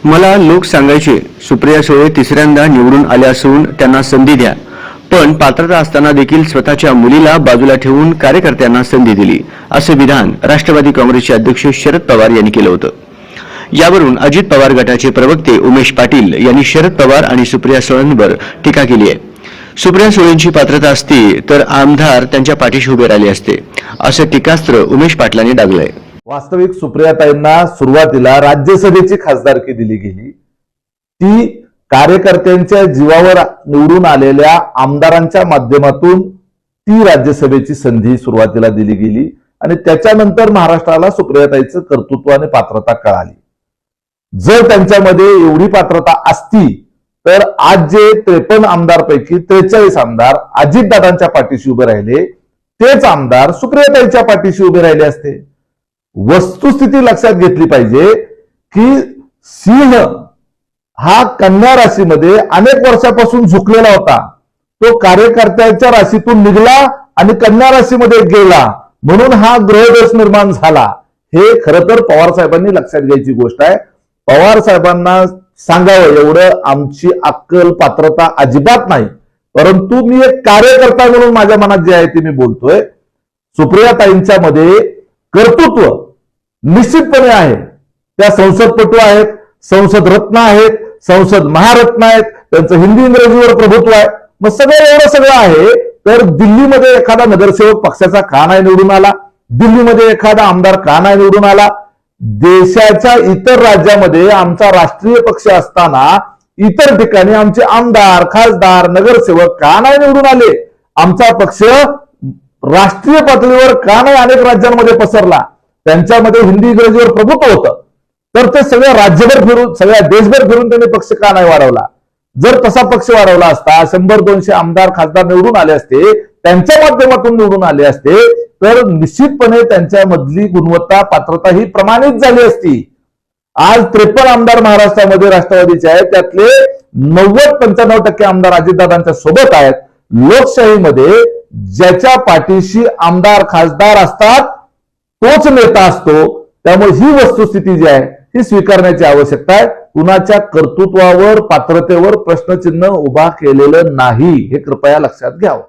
मला लोक सांगायचे सुप्रिया सुळे तिसऱ्यांदा निवडून आल्या असून त्यांना संधी द्या, पण पात्रता असताना देखील स्वतःच्या मुलीला बाजूला ठेवून कार्यकर्त्यांना संधी दिली, असे विधान राष्ट्रवादी काँग्रेसचे अध्यक्ष शरद पवार यांनी केलं होतं। यावरून अजित पवार गटाचे प्रवक्ते उमेश पाटील यांनी शरद पवार आणि सुप्रिया सुळेंवर टीका केली आहे। सुप्रिया सुळेंची पात्रता असती तर आमदार त्यांच्या पाठीशी उभे राहिले असते, असं टीकास्त्र उमेश पाटलांनी डागलंय। वास्तविक सुप्रियाताईंना सुरुवातीला राज्यसभेची खासदारकी दिली गेली, ती कार्यकर्त्यांच्या जीवावर निवडून आलेल्या आमदारांच्या माध्यमातून ती राज्यसभेची संधी सुरुवातीला दिली गेली आणि त्याच्यानंतर महाराष्ट्राला सुप्रियाताईंचं कर्तृत्व आणि पात्रता कळाली। जर त्यांच्यामध्ये एवढी पात्रता असती तर आज जे 53 आमदारपैकी 43 आमदार अजितदादांच्या पाठीशी उभे राहिले, तेच आमदार सुप्रियाताईंच्या पाठीशी उभे राहिले असते। वस्तुस्थिती लक्षात घेतली पाहिजे की सिंह हा कन्या राशीमध्ये अनेक वर्षापासून झुकलेला होता, तो कार्यकर्त्यांच्या राशीतून निघाला आणि कन्या राशीमध्ये गेला, म्हणून हा ग्रहदोष निर्माण झाला। हे खरं तर पवार साहेबांनी लक्षात घ्यायची गोष्ट आहे। पवार साहेबांना सांगावं एवढं आमची अक्कल पात्रता अजिबात नाही, परंतु मी एक कार्यकर्ता म्हणून माझ्या मनात जे आहे ते मी बोलतोय। सुप्रियाताईंच्या मध्ये कर्तृत्व निश्चितपणे आहे, त्या संसदपटू आहेत, संसद रत्न आहेत, संसद महारत्न आहेत, त्यांचं हिंदी इंग्रजीवर प्रभुत्व आहे, मग एवढं सगळं आहे। तर दिल्लीमध्ये एखादा नगरसेवक पक्षाचा का नाही निवडून आला, दिल्लीमध्ये एखादा आमदार का नाही निवडून आला, देशाच्या इतर राज्यामध्ये आमचा राष्ट्रीय पक्ष असताना इतर ठिकाणी आमचे आमदार खासदार नगरसेवक का नाही निवडून आले, आमचा पक्ष राष्ट्रीय पातळीवर का नाही अनेक राज्यांमध्ये पसरला, त्यांच्यामध्ये हिंदी इंग्रजीवर प्रभुत्व होतं, तर ते सगळ्या राज्यभर फिरून सगळ्या देशभर फिरून त्यांनी पक्ष का नाही वाढवला। जर तसा पक्ष वाढवला असता 100-200 आमदार खासदार निवडून आले असते, त्यांच्या माध्यमातून निवडून आले असते, तर निश्चितपणे त्यांच्यामधली गुणवत्ता पात्रता ही प्रमाणित झाली असती। आज 53 आमदार महाराष्ट्रामध्ये राष्ट्रवादीचे आहेत, त्यातले 90-95% आमदार अजितदादांच्या सोबत आहेत। लोकशाहीमध्ये ज्याच्या पाठीशी आमदार खासदार असतात तोच नेता असतो, त्यामुळे ही वस्तुस्थिती जी आहे ही स्वीकारण्याची आवश्यकता आहे। कुणाच्या कर्तृत्वावर पात्रतेवर प्रश्नचिन्ह उभा केलेलं नाही, हे कृपया लक्षात घ्यावं।